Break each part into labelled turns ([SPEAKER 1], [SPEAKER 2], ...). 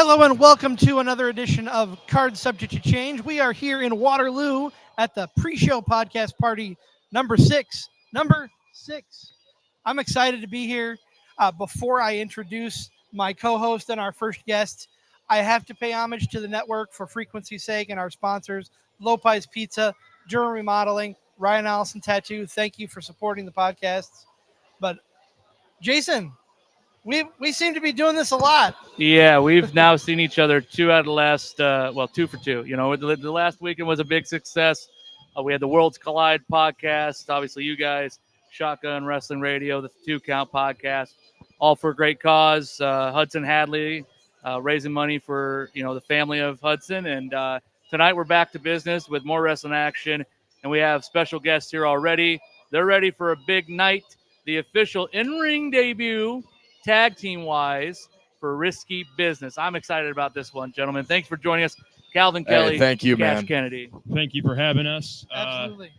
[SPEAKER 1] Hello and welcome to another edition of Cards Subject to Change. We are here in Waterloo at the Preshow Podcast Party number six. I'm excited to be here. Before I introduce my co-host and our first guest, I have to pay homage to the network for frequency's sake and our sponsors, Lopez Pizza, Durham Remodeling, Ryan Allison Tattoo. Thank you for supporting the podcasts. But Jason, we seem to be doing this a lot.
[SPEAKER 2] Yeah, we've now seen each other two out of the last, 2 for 2. You know, the last weekend was a big success. We had the Worlds Collide podcast. Obviously, you guys, Shotgun Wrestling Radio, the 2 Count podcast, all for a great cause. Hudson Hadley raising money for, the family of Hudson. And tonight we're back to business with more wrestling action. And we have special guests here already. They're ready for a big night. The official in-ring debut, tag team-wise, for Risky Business. I'm excited about this one, gentlemen. Thanks for joining us. Calvin Kelly.
[SPEAKER 3] Thank you,
[SPEAKER 2] Cash
[SPEAKER 3] man.
[SPEAKER 2] Kennedy.
[SPEAKER 4] Thank you for having us.
[SPEAKER 1] Absolutely.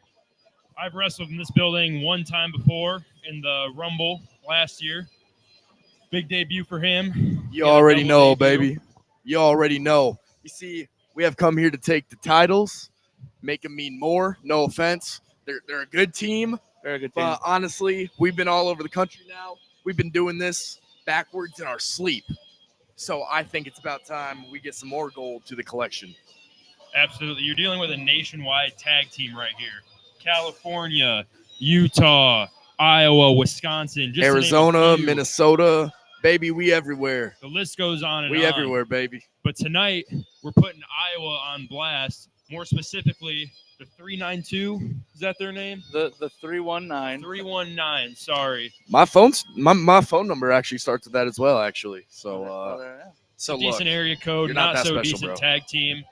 [SPEAKER 4] I've wrestled in this building one time before in the Rumble last year. Big debut for him.
[SPEAKER 3] You already know,
[SPEAKER 4] debut.
[SPEAKER 3] baby. You already know. You see, we have come here to take the titles, make them mean more. No offense. They're a good team.
[SPEAKER 2] Very good team.
[SPEAKER 3] But honestly, we've been all over the country now. We've been doing this backwards in our sleep. So I think it's about time we get some more gold to the collection.
[SPEAKER 4] Absolutely. You're dealing with a nationwide tag team right here. California, Utah, Iowa, Wisconsin, just
[SPEAKER 3] Arizona,
[SPEAKER 4] to name a few.
[SPEAKER 3] Minnesota, baby, we everywhere.
[SPEAKER 4] The list goes on and
[SPEAKER 3] We
[SPEAKER 4] on.
[SPEAKER 3] everywhere, baby.
[SPEAKER 4] But tonight, we're putting Iowa on blast. More specifically, the 392. Is that their name?
[SPEAKER 2] The 319.
[SPEAKER 4] 319. Sorry.
[SPEAKER 3] My phone number actually starts with that as well, actually. So look,
[SPEAKER 4] Decent area code,
[SPEAKER 3] you're not
[SPEAKER 4] not
[SPEAKER 3] that
[SPEAKER 4] so
[SPEAKER 3] special,
[SPEAKER 4] decent
[SPEAKER 3] bro.
[SPEAKER 4] tag team.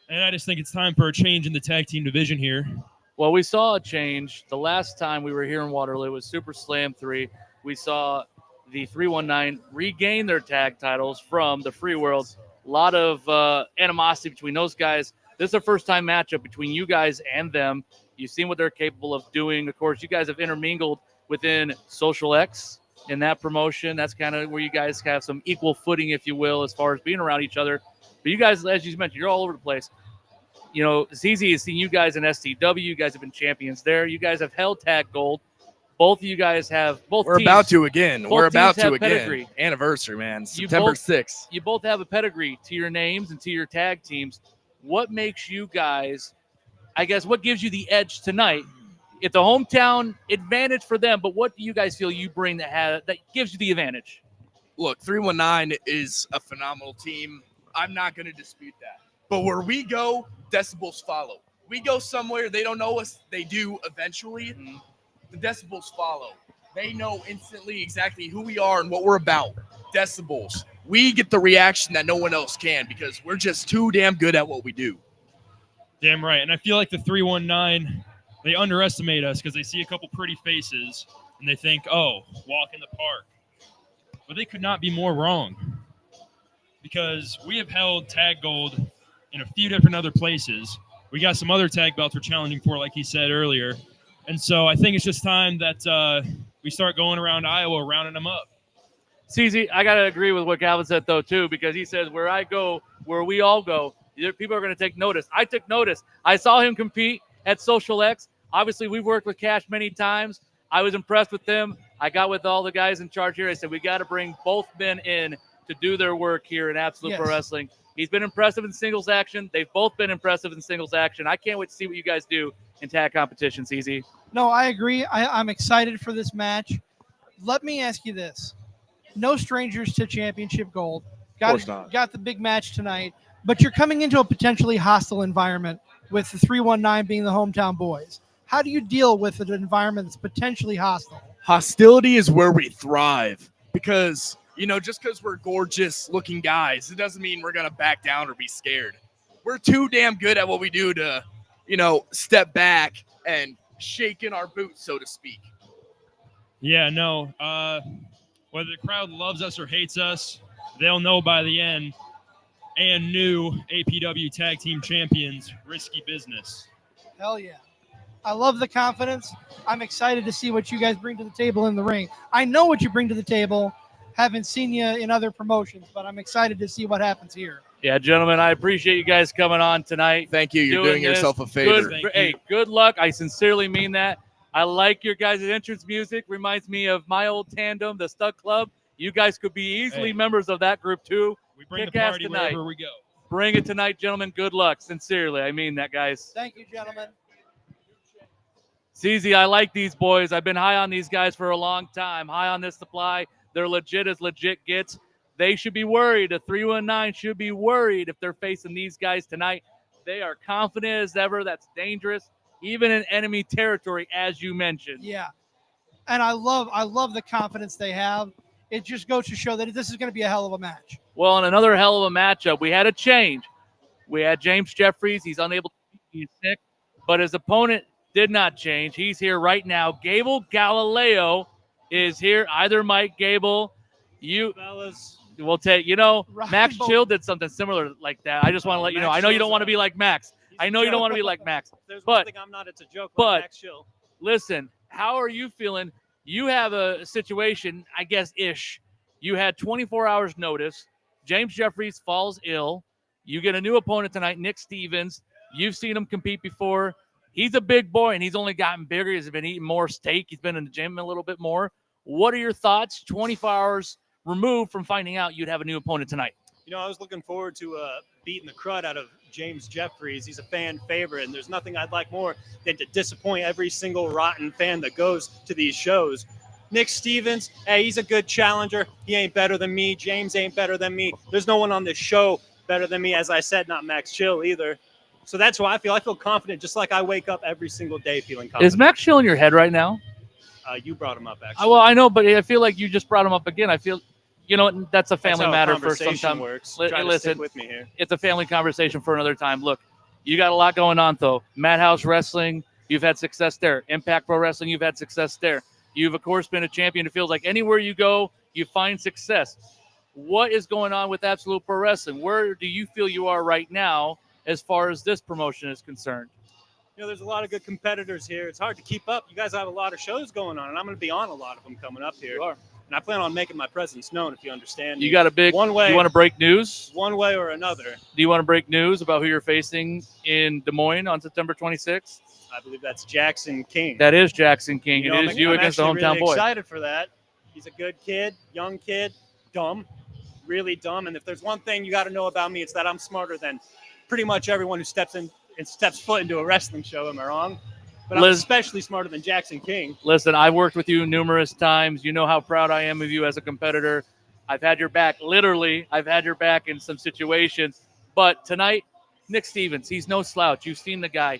[SPEAKER 4] And I just think it's time for a change in the tag team division here.
[SPEAKER 2] Well, we saw a change. The last time we were here in Waterloo, it was Super Slam 3. We saw the 319 regain their tag titles from the Free World. A lot of animosity between those guys. This is a first-time matchup between you guys and them. You've seen what they're capable of doing. Of course, you guys have intermingled within Social X in that promotion. That's kind of where you guys have some equal footing, if you will, as far as being around each other. But you guys, as you mentioned, you're all over the place. You know, ZZ has seen you guys in STW. You guys have been champions there. You guys have held tag gold. Both of you guys have both.
[SPEAKER 3] We're
[SPEAKER 2] teams,
[SPEAKER 3] about to again.
[SPEAKER 2] both
[SPEAKER 3] We're about
[SPEAKER 2] teams
[SPEAKER 3] to
[SPEAKER 2] have
[SPEAKER 3] again.
[SPEAKER 2] pedigree.
[SPEAKER 3] Anniversary, man.
[SPEAKER 2] You
[SPEAKER 3] September
[SPEAKER 2] both-
[SPEAKER 3] 6th.
[SPEAKER 2] You both have a pedigree to your names and to your tag teams. What makes you guys, I guess, what gives you the edge tonight? It's a hometown advantage for them, but what do you guys feel you bring that gives you the advantage?
[SPEAKER 3] Look, 319 is a phenomenal team. I'm not going to dispute that. But where we go, decibels follow. We go somewhere, they don't know us. They do eventually.
[SPEAKER 2] Mm-hmm.
[SPEAKER 3] The decibels follow. They know instantly exactly who we are and what we're about. Decibels. We get the reaction that no one else can because we're just too damn good at what we do.
[SPEAKER 4] Damn right. And I feel like the 319, they underestimate us because they see a couple pretty faces and they think, oh, walk in the park. But they could not be more wrong because we have held tag gold in a few different other places. We got some other tag belts we're challenging for, like he said earlier. And so I think it's just time that we start going around Iowa, rounding them up.
[SPEAKER 2] CZ, I got to agree with what Calvin said, though, too, because he says where I go, where we all go, people are going to take notice. I took notice. I saw him compete at Social X. Obviously, we've worked with Cash many times. I was impressed with them. I got with all the guys in charge here. I said, we got to bring both men in to do their work here in Absolute Pro Wrestling. He's been impressive in singles action. They've both been impressive in singles action. I can't wait to see what you guys do in tag competition, CZ.
[SPEAKER 1] No, I agree. I'm excited for this match. Let me ask you this. No strangers to championship gold.
[SPEAKER 3] course not.
[SPEAKER 1] Got the big match tonight, but you're coming into a potentially hostile environment with the 319 being the hometown boys. How do you deal with an environment that's potentially hostile?
[SPEAKER 3] Hostility is where we thrive because, just because we're gorgeous looking guys, it doesn't mean we're going to back down or be scared. We're too damn good at what we do to, step back and shake in our boots, so to speak.
[SPEAKER 4] Yeah, no. Whether the crowd loves us or hates us, they'll know by the end. And new APW Tag Team Champions, Risky Business.
[SPEAKER 1] Hell yeah. I love the confidence. I'm excited to see what you guys bring to the table in the ring. I know what you bring to the table. haven't seen you in other promotions, but I'm excited to see what happens here.
[SPEAKER 2] Yeah, gentlemen, I appreciate you guys coming on tonight.
[SPEAKER 3] Thank you. You're doing
[SPEAKER 2] this.
[SPEAKER 3] yourself a favor.
[SPEAKER 2] Good luck. I sincerely mean that. I like your guys' entrance music. Reminds me of my old tandem, the Stuck Club. You guys could be easily members of that group too.
[SPEAKER 4] We bring
[SPEAKER 2] Kick
[SPEAKER 4] the
[SPEAKER 2] ass
[SPEAKER 4] party
[SPEAKER 2] tonight.
[SPEAKER 4] wherever we go.
[SPEAKER 2] Bring it tonight, gentlemen. Good luck. Sincerely, I mean that, guys.
[SPEAKER 1] Thank you, gentlemen.
[SPEAKER 2] CZ, I like these boys. I've been high on these guys for a long time. High on this supply. They're legit as legit gets. They should be worried. A 319 should be worried if they're facing these guys tonight. They are confident as ever. That's dangerous, even in enemy territory, as you mentioned.
[SPEAKER 1] Yeah, and I love the confidence they have. It just goes to show that this is going to be a hell of a match.
[SPEAKER 2] Well, in another hell of a matchup, we had a change. We had James Jeffries. He's unable to he's sick, but his opponent did not change. He's here right now. Gable Galileo is here. Either Mike Gable, you fellas. We'll take, Max Chill did something similar like that. I just want to let you know. I know you don't want to be like Max. I know you don't want to be like Max.
[SPEAKER 5] There's one thing I'm not, it's a joke like Max Chill.
[SPEAKER 2] Listen, how are you feeling? You have a situation, I guess, ish. You had 24 hours notice. James Jeffries falls ill. You get a new opponent tonight, Nick Stevens. You've seen him compete before. He's a big boy, and he's only gotten bigger. He's been eating more steak. He's been in the gym a little bit more. What are your thoughts 24 hours removed from finding out you'd have a new opponent tonight?
[SPEAKER 5] I was looking forward to beating the crud out of James Jeffries. He's a fan favorite, and there's nothing I'd like more than to disappoint every single rotten fan that goes to these shows. Nick Stevens, hey, he's a good challenger. He ain't better than me. James ain't better than me. There's no one on this show better than me. As I said, not Max Chill either. So that's how I feel. I feel confident, just like I wake up every single day feeling confident.
[SPEAKER 2] Is Max Chill in your head right now?
[SPEAKER 5] You brought him up, actually.
[SPEAKER 2] Well, I know, but I feel like you just brought him up again. I feel, that's a family matter for some time.
[SPEAKER 5] Works.
[SPEAKER 2] Listen,
[SPEAKER 5] stick with me here.
[SPEAKER 2] It's a family conversation for another time. Look, you got a lot going on, though. Madhouse Wrestling, you've had success there. Impact Pro Wrestling, you've had success there. You've, of course, been a champion. It feels like anywhere you go, you find success. What is going on with Absolute Pro Wrestling? Where do you feel you are right now as far as this promotion is concerned?
[SPEAKER 5] There's a lot of good competitors here. It's hard to keep up. You guys have a lot of shows going on, and I'm going to be on a lot of them coming up here.
[SPEAKER 2] You are.
[SPEAKER 5] And I plan on making my presence known, if you understand.
[SPEAKER 2] You got a big one way. You want to break news?
[SPEAKER 5] One way or another.
[SPEAKER 2] Do you want to break news about who you're facing in Des Moines on September 26th?
[SPEAKER 5] I believe that's Jackson King.
[SPEAKER 2] That is Jackson King. It is you against the hometown boy.
[SPEAKER 5] I'm excited for that. He's a good kid, young kid, dumb, really dumb. And if there's one thing you got to know about me, it's that I'm smarter than pretty much everyone who steps foot into a wrestling show. Am I wrong? But I'm especially smarter than Jackson King.
[SPEAKER 2] Listen, I've worked with you numerous times. You know how proud I am of you as a competitor. I've had your back. Literally, I've had your back in some situations. But tonight, Nick Stevens, he's no slouch. You've seen the guy.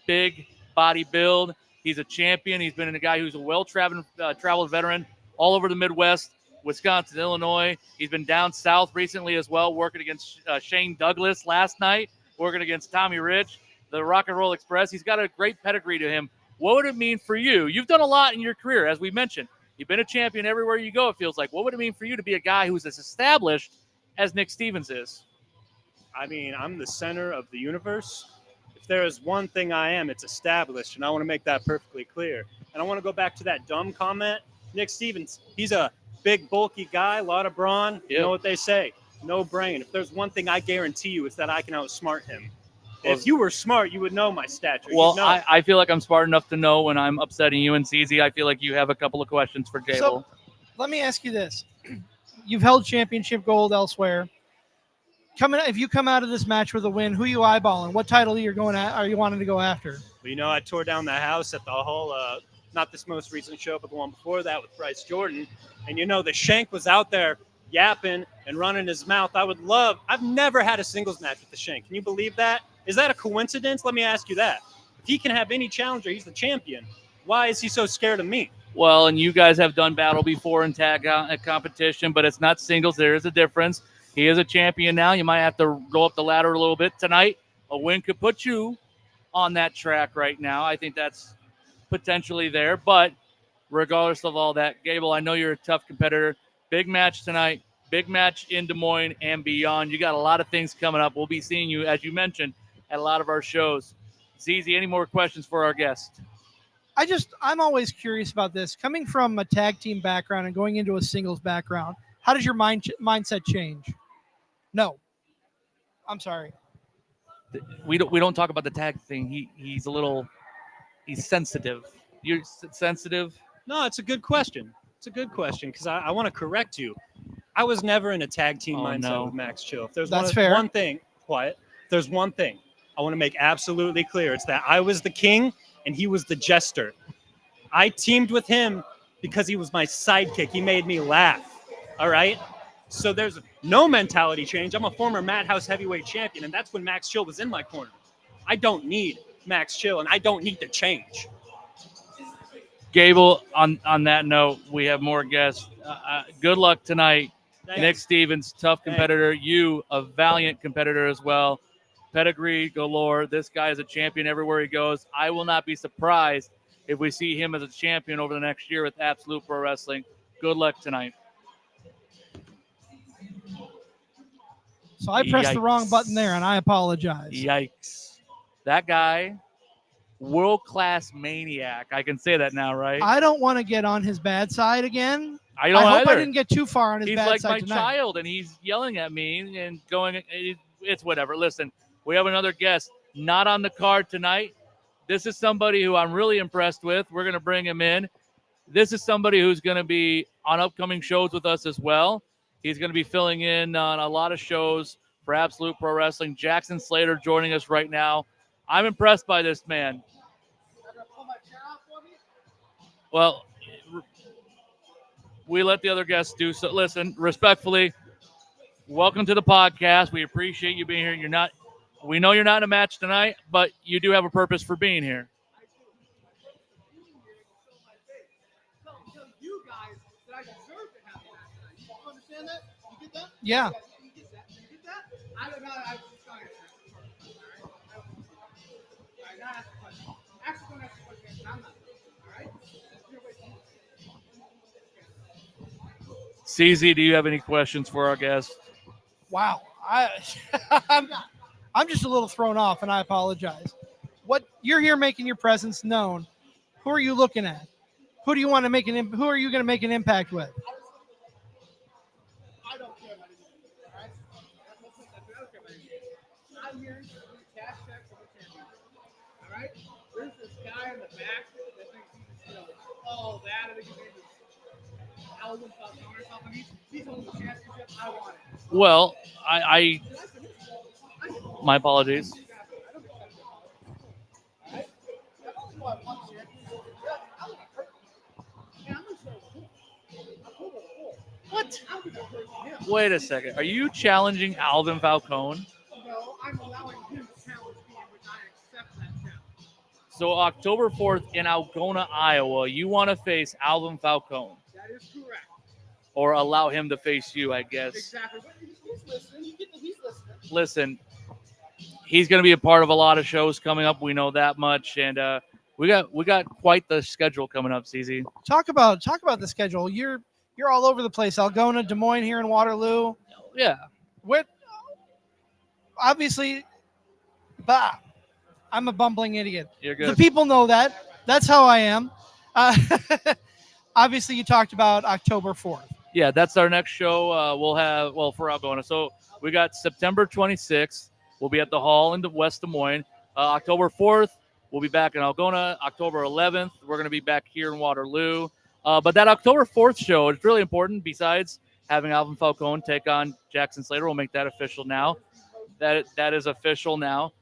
[SPEAKER 2] Big body build. He's a champion. He's been a guy who's a well-traveled veteran all over the Midwest, Wisconsin, Illinois. He's been down south recently as well, working against Shane Douglas last night, working against Tommy Rich, the Rock and Roll Express. He's got a great pedigree to him. What would it mean for you? You've done a lot in your career, as we mentioned. You've been a champion everywhere you go, it feels like. What would it mean for you to be a guy who's as established as Nick Stevens is?
[SPEAKER 5] I mean, I'm the center of the universe. If there is one thing I am, it's established, and I want to make that perfectly clear. And I want to go back to that dumb comment. Nick Stevens, he's a big, bulky guy, a lot of brawn. Yep. You know what they say, no brain. If there's one thing I guarantee you, it's that I can outsmart him. If you were smart, you would know my stature.
[SPEAKER 2] Well, I feel like I'm smart enough to know when I'm upsetting you. And CZ, I feel like you have a couple of questions for Gable.
[SPEAKER 1] So, let me ask you this. You've held championship gold elsewhere. If you come out of this match with a win, who are you eyeballing? What title are you wanting to go after?
[SPEAKER 5] Well, I tore down the house at the whole, not this most recent show, but the one before that with Bryce Jordan. And, the Shank was out there yapping and running his mouth. I've never had a singles match with the Shank. Can you believe that? Is that a coincidence? Let me ask you that. If he can have any challenger, he's the champion. Why is he so scared of me?
[SPEAKER 2] Well, and you guys have done battle before in tag competition, but it's not singles. There is a difference. He is a champion now. You might have to go up the ladder a little bit tonight. A win could put you on that track right now. I think that's potentially there. But regardless of all that, Gable, I know you're a tough competitor. Big match tonight. Big match in Des Moines and beyond. You got a lot of things coming up. We'll be seeing you, as you mentioned, at a lot of our shows. ZZ, any more questions for our guest?
[SPEAKER 1] I'm always curious about this. Coming from a tag team background and going into a singles background, How does your mindset change? No. I'm sorry.
[SPEAKER 2] We don't talk about the tag thing. He's sensitive. You're sensitive.
[SPEAKER 5] No, it's a good question. It's a good question because I want to correct you. I was never in a tag team mindset with Max Chill. If there's one thing, quiet. If there's one thing I want to make absolutely clear, it's that I was the king and he was the jester. I teamed with him because he was my sidekick. He made me laugh. All right? So there's no mentality change. I'm a former Madhouse heavyweight champion, and that's when Max Chill was in my corner. I don't need Max Chill, and I don't need to change.
[SPEAKER 2] Gable, on that note, we have more guests. Good luck tonight.
[SPEAKER 5] Thanks.
[SPEAKER 2] Nick Stevens, tough competitor. You, a valiant competitor as well. Pedigree galore. This guy is a champion everywhere he goes. I will not be surprised if we see him as a champion over the next year with Absolute Pro Wrestling. Good luck tonight.
[SPEAKER 1] So I pressed the wrong button there, and I apologize.
[SPEAKER 2] Yikes. That guy, world-class maniac. I can say that now, right?
[SPEAKER 1] I don't want to get on his bad side again.
[SPEAKER 2] I don't
[SPEAKER 1] hope
[SPEAKER 2] either.
[SPEAKER 1] I didn't get too far on his bad side tonight.
[SPEAKER 2] He's like my child, and he's yelling at me and going, it's whatever. Listen, we have another guest not on the card tonight. This is somebody who I'm really impressed with. We're going to bring him in. This is somebody who's going to be on upcoming shows with us as well. He's going to be filling in on a lot of shows for Absolute Pro Wrestling. Jackson Slater joining us right now. I'm impressed by this man. Well, we let the other guests do so. Listen, respectfully, welcome to the podcast. We appreciate you being here. We know you're not in a match tonight, but you do have a purpose for being here.
[SPEAKER 1] Yeah.
[SPEAKER 2] CZ, do you have any questions for our guest?
[SPEAKER 1] Wow. I'm just a little thrown off, and I apologize. What you're here making your presence known. Who are you looking at? Who do you want to make who are you going to make an impact with?
[SPEAKER 6] I don't care about anything. All right? I don't care about anything. I'm here to cash checks on the champion. All right? There's this guy in the back that thinks he's still. Oh, that and the community. Alvin Falcone or something. He's holding the championship. I want it.
[SPEAKER 2] Well, my apologies. What? Wait a second. Are you challenging Alvin Falcone?
[SPEAKER 6] No, I'm allowing him to challenge me, which I accept that challenge.
[SPEAKER 2] So October 4th in Algona, Iowa, you want to face Alvin Falcone.
[SPEAKER 6] That is correct.
[SPEAKER 2] Or allow him to face you, I guess.
[SPEAKER 6] Exactly. He's listening. He's listening.
[SPEAKER 2] Listen, he's going to be a part of a lot of shows coming up. We know that much. And we got quite the schedule coming up, CZ.
[SPEAKER 1] Talk about the schedule. You're all over the place. Algona, Des Moines, here in Waterloo.
[SPEAKER 2] Yeah.
[SPEAKER 1] Obviously, I'm a bumbling idiot.
[SPEAKER 2] You're good.
[SPEAKER 1] The people know that. That's how I am. Obviously, you talked about October 4th.
[SPEAKER 2] Yeah, that's our next show. We'll have, for Algona. So we got September 26th. We'll be at the Hall in West Des Moines. October 4th, we'll be back in Algona. October 11th, we're going to be back here in Waterloo. But that October 4th show is really important. Besides having Alvin Falcone take on Jackson Slater, we'll make that official now. That is official now.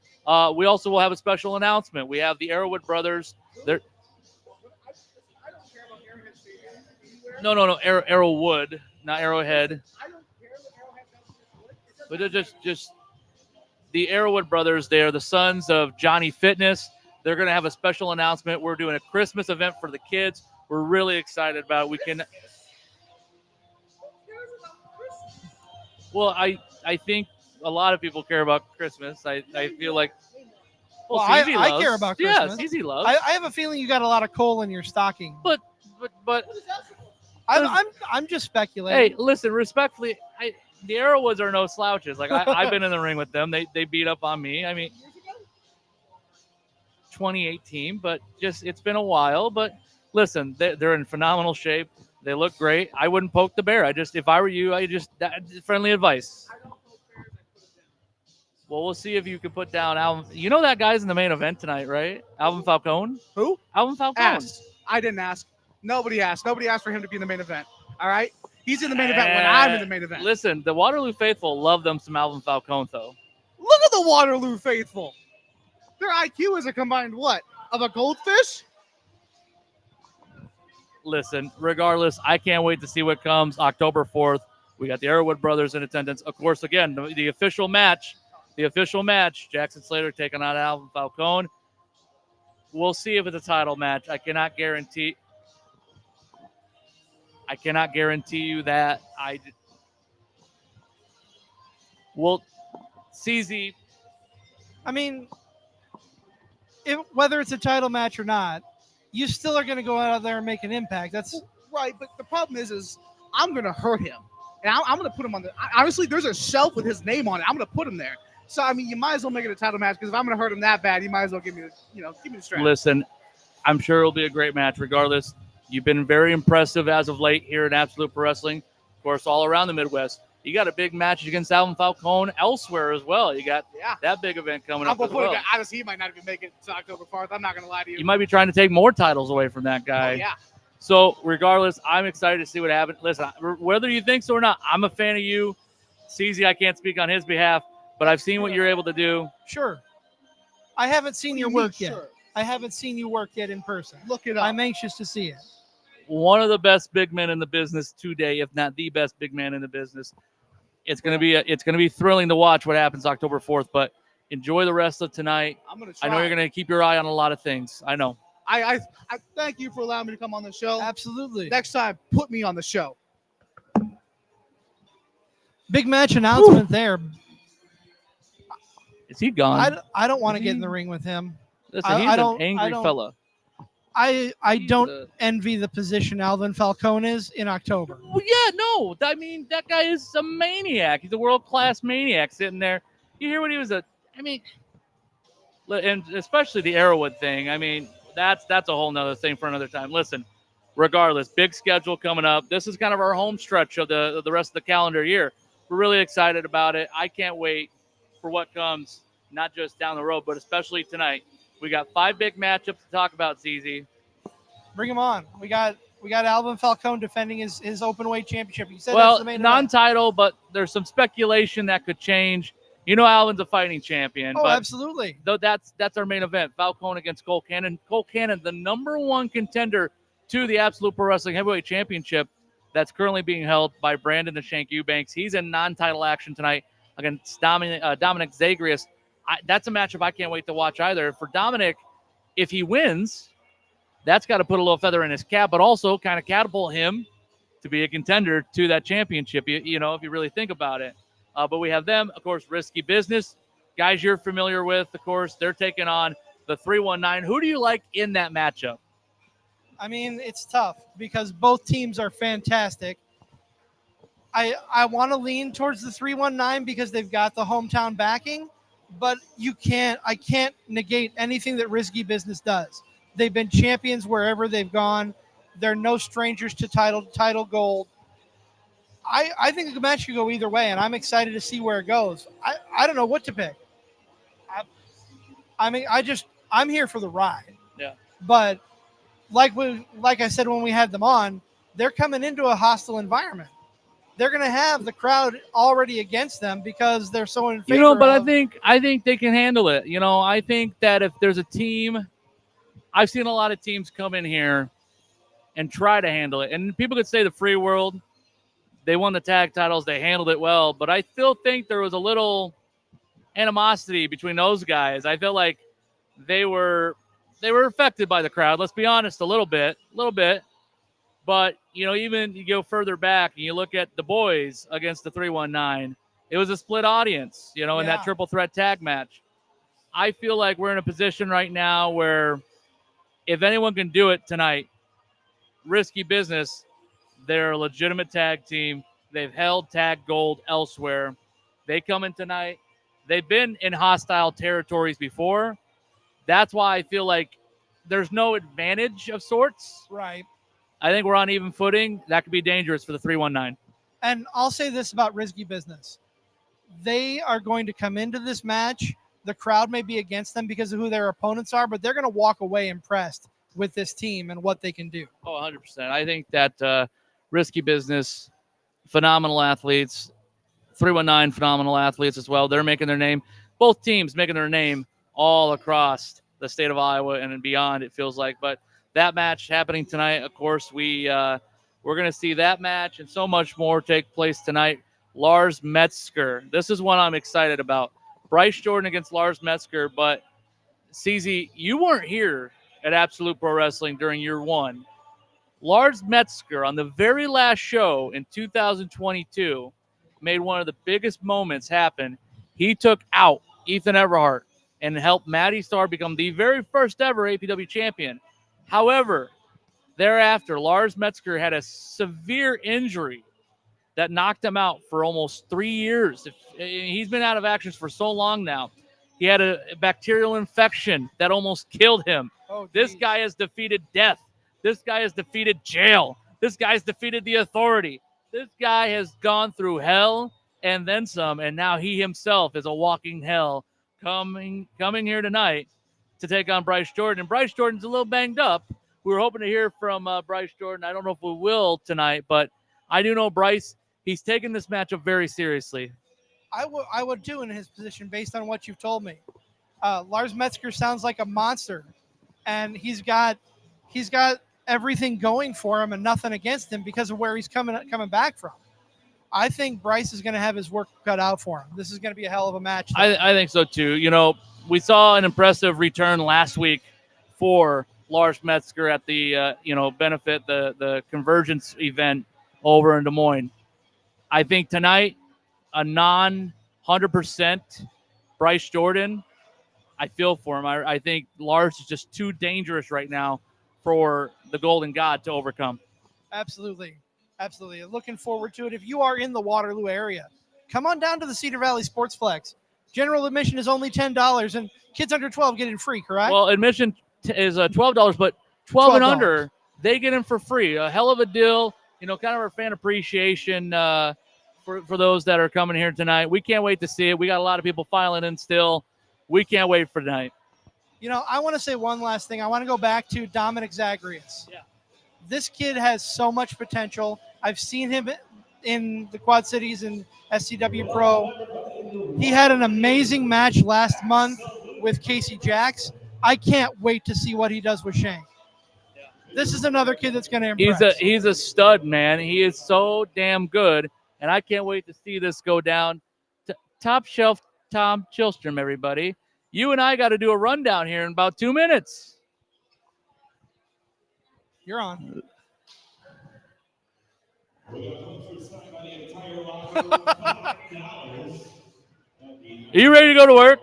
[SPEAKER 2] We also will have a special announcement. We have the Arrowwood brothers. No. Arrowwood, not Arrowhead. But they're just the Arrowwood brothers. They are the sons of Johnny Fitness. They're going to have a special announcement. We're doing a Christmas event for the kids. We're really excited about it. We can. Well, I think a lot of people care about Christmas. I feel like.
[SPEAKER 1] Well, I care about Christmas.
[SPEAKER 2] Yeah, CZ loves.
[SPEAKER 1] I have a feeling you got a lot of coal in your stocking.
[SPEAKER 2] But.
[SPEAKER 1] I'm just speculating.
[SPEAKER 2] Hey, listen, respectfully, the Arrowwoods are no slouches. Like I've been in the ring with them. They beat up on me. I mean, 2018, but it's been a while. But listen, they're in phenomenal shape. They look great. I wouldn't poke the bear. If I were you, friendly advice. Well, we'll see if you can put down Alvin. You know that guy's in the main event tonight, right? Alvin Falcone.
[SPEAKER 6] Who?
[SPEAKER 2] Alvin Falcone.
[SPEAKER 6] Asked. I didn't ask. Nobody asked. Nobody asked for him to be in the main event. All right? He's in the main event when I'm in the main event.
[SPEAKER 2] Listen, the Waterloo faithful love them some Alvin Falcone, though.
[SPEAKER 6] Look at the Waterloo faithful. Their IQ is a combined what? Of a goldfish?
[SPEAKER 2] Listen, regardless, I can't wait to see what comes October 4th. We got the Arrowwood brothers in attendance. Of course, again, the official match, Jackson Slater taking on Alvin Falcone. We'll see if it's a title match. I cannot guarantee you that. CZ.
[SPEAKER 1] I mean, whether it's a title match or not, you still are going to go out there and make an impact. That's
[SPEAKER 6] right. But the problem is I'm going to hurt him. And I'm going to put him on honestly, there's a shelf with his name on it. I'm going to put him there. So, I mean, you might as well make it a title match because if I'm going to hurt him that bad, you might as well give me the strap.
[SPEAKER 2] Listen, I'm sure it'll be a great match regardless. You've been very impressive as of late here in Absolute Pro Wrestling. Of course, all around the Midwest. You got a big match against Alvin Falcone elsewhere as well. You got that big event coming up as well.
[SPEAKER 6] Honestly, he might not even make it to October 4th. I'm not going to lie to you.
[SPEAKER 2] You might be trying to take more titles away from that guy.
[SPEAKER 6] Oh, yeah.
[SPEAKER 2] So, regardless, I'm excited to see what happens. Listen, whether you think so or not, I'm a fan of you. CZ, I can't speak on his behalf, but I've seen what you're able to do.
[SPEAKER 1] Sure. I haven't seen your work yet.
[SPEAKER 6] Sure.
[SPEAKER 1] I haven't seen you work yet in person.
[SPEAKER 6] Look it up.
[SPEAKER 1] I'm anxious to see it.
[SPEAKER 2] One of the best big men in the business today, if not the best big man in the business. It's gonna be thrilling to watch what happens October 4th. But enjoy the rest of tonight.
[SPEAKER 6] I'm gonna try.
[SPEAKER 2] I know you're gonna keep your eye on a lot of things. I know.
[SPEAKER 6] I thank you for allowing me to come on the show.
[SPEAKER 1] Absolutely.
[SPEAKER 6] Next time, put me on the show.
[SPEAKER 1] Big match announcement there.
[SPEAKER 2] Is he gone?
[SPEAKER 1] I don't want to get in the ring with him.
[SPEAKER 2] Listen, he's an angry fella.
[SPEAKER 1] I don't envy the position Alvin Falcone is in October.
[SPEAKER 2] Well, yeah, no. I mean, that guy is a maniac. He's a world-class maniac sitting there. You hear what he was and especially the Arrowwood thing. I mean, that's a whole nother thing for another time. Listen, regardless, big schedule coming up. This is kind of our home stretch of the rest of the calendar year. We're really excited about it. I can't wait for what comes, not just down the road, but especially tonight. We got 5 big matchups to talk about, ZZ.
[SPEAKER 1] Bring him on. We got Alvin Falcone defending his openweight championship. You said
[SPEAKER 2] Well,
[SPEAKER 1] that's the main
[SPEAKER 2] non-title, but there's some speculation that could change. You know, Alvin's a fighting champion.
[SPEAKER 1] Oh,
[SPEAKER 2] but
[SPEAKER 1] absolutely.
[SPEAKER 2] Though that's our main event. Falcone against Cole Cannon. Cole Cannon, the number 1 contender to the Absolute Pro Wrestling Heavyweight Championship that's currently being held by Brandon the Shank Eubanks. He's in non-title action tonight against Dominic Zagreus. That's a matchup I can't wait to watch either. For Dominic, if he wins, that's got to put a little feather in his cap, but also kind of catapult him to be a contender to that championship, you know, if you really think about it. But we have them, of course, Risky Business. Guys you're familiar with, of course. They're taking on the 319. Who do you like in that matchup?
[SPEAKER 1] I mean, it's tough because both teams are fantastic. I want to lean towards the 319 because they've got the hometown backing. But I can't negate anything that Risky Business does. They've been champions wherever they've gone. They're no strangers to title gold. I think the match could go either way, and I'm excited to see where it goes. I don't know what to pick. I'm here for the ride.
[SPEAKER 2] Yeah.
[SPEAKER 1] But like I said when we had them on, they're coming into a hostile environment. They're going to have the crowd already against them because they're so in favor.
[SPEAKER 2] You know, but I think they can handle it. You know, I think that if there's a team, I've seen a lot of teams come in here and try to handle it. And people could say the Free World, they won the tag titles, they handled it well, but I still think there was a little animosity between those guys. I feel like they were affected by the crowd. Let's be honest, a little bit. But, you know, even you go further back and you look at the boys against the 319, it was a split audience, you know, in that triple threat tag match. I feel like we're in a position right now where if anyone can do it tonight, Risky Business, they're a legitimate tag team. They've held tag gold elsewhere. They come in tonight. They've been in hostile territories before. That's why I feel like there's no advantage of sorts.
[SPEAKER 1] Right.
[SPEAKER 2] I think we're on even footing. That could be dangerous for the 319.
[SPEAKER 1] And I'll say this about Risky Business. They are going to come into this match. The crowd may be against them because of who their opponents are, but they're going to walk away impressed with this team and what they can do.
[SPEAKER 2] Oh, 100%. I think that Risky Business, phenomenal athletes, 319 phenomenal athletes as well. They're making their name. Both teams making their name all across the state of Iowa and beyond, it feels like. But that match happening tonight, of course, we're going to see that match and so much more take place tonight. Lars Metzger. This is one I'm excited about. Bryce Jordan against Lars Metzger. But, CZ, you weren't here at Absolute Pro Wrestling during year one. Lars Metzger, on the very last show in 2022, made one of the biggest moments happen. He took out Ethan Everhart and helped Matty Starr become the very first ever APW champion. However, thereafter, Lars Metzger had a severe injury that knocked him out for almost 3 years. He's been out of action for so long now. He had a bacterial infection that almost killed him.
[SPEAKER 1] Oh,
[SPEAKER 2] this guy has defeated death. This guy has defeated jail. This guy's defeated the authority. This guy has gone through hell and then some, and now he himself is a walking hell coming here tonight to take on Bryce Jordan. And Bryce Jordan's a little banged up. We were hoping to hear from Bryce Jordan. I don't know if we will tonight, but I do know Bryce, he's taking this matchup very seriously.
[SPEAKER 1] I would too in his position based on what you've told me. Lars Metzger sounds like a monster, and he's got everything going for him and nothing against him because of where he's coming back from. I think Bryce is going to have his work cut out for him. This is going to be a hell of a match.
[SPEAKER 2] I think so too. You know, we saw an impressive return last week for Lars Metzger at the benefit, the Convergence event over in Des Moines. I think tonight, a non-100% Bryce Jordan, I feel for him. I think Lars is just too dangerous right now for the Golden God to overcome.
[SPEAKER 1] Absolutely. Absolutely. Looking forward to it. If you are in the Waterloo area, come on down to the Cedar Valley Sports Flex. General admission is only $10, and kids under 12 get in free, correct?
[SPEAKER 2] Well, admission is $12, but 12 and under, they get in for free. A hell of a deal. You know, kind of our fan appreciation for those that are coming here tonight. We can't wait to see it. We got a lot of people filing in still. We can't wait for tonight.
[SPEAKER 1] You know, I want to say one last thing. I want to go back to Dominic Zagreus.
[SPEAKER 2] Yeah.
[SPEAKER 1] This kid has so much potential. I've seen him in the Quad Cities and SCW Pro. He had an amazing match last month with Casey Jacks. I can't wait to see what he does with Shane. Yeah. This is another kid that's going to impress.
[SPEAKER 2] He's a stud, man. He is so damn good, and I can't wait to see this go down. Top Shelf Tom Chilstrom, everybody. You and I got to do a rundown here in about 2 minutes.
[SPEAKER 1] You're on.
[SPEAKER 2] Are you ready to go to work?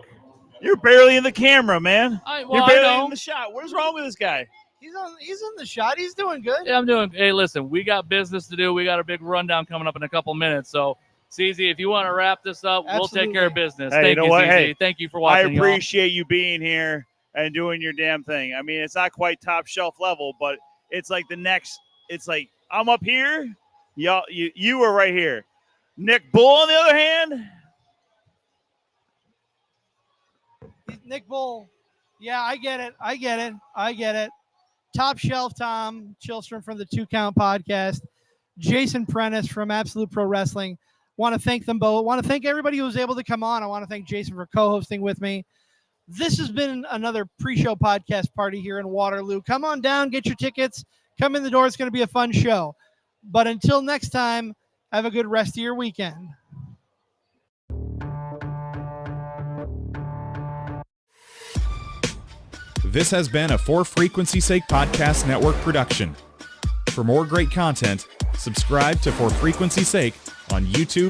[SPEAKER 7] You're barely in the camera, man.
[SPEAKER 2] You're
[SPEAKER 7] barely in the shot. What's wrong with this guy?
[SPEAKER 1] He's in the shot. He's doing good.
[SPEAKER 2] Yeah, I'm doing. Hey, listen, we got business to do. We got a big rundown coming up in a couple minutes. So, CZ, if you want to wrap this up,
[SPEAKER 1] Absolutely.
[SPEAKER 2] We'll take care of business.
[SPEAKER 7] Hey,
[SPEAKER 2] Thank
[SPEAKER 7] you know
[SPEAKER 2] you,
[SPEAKER 7] what?
[SPEAKER 2] CZ.
[SPEAKER 7] Hey,
[SPEAKER 2] thank you for watching.
[SPEAKER 7] I appreciate you being here and doing your damn thing. I mean, it's not quite top shelf level, but it's like the next. It's like I'm up here. Y'all, you were right here. Nick Bull, on the other hand.
[SPEAKER 1] Nick Bull. Yeah, I get it. Top Shelf Tom Chilstrom from the 2 Count Podcast. Jason Prentice from Absolute Pro Wrestling. Want to thank them both. Want to thank everybody who was able to come on. I want to thank Jason for co-hosting with me. This has been another pre-show podcast party here in Waterloo. Come on down, get your tickets. Come in the door. It's going to be a fun show. But until next time, have a good rest of your weekend.
[SPEAKER 8] This has been a For Frequency's Sake Podcast Network production. For more great content, subscribe to For Frequency's Sake on YouTube,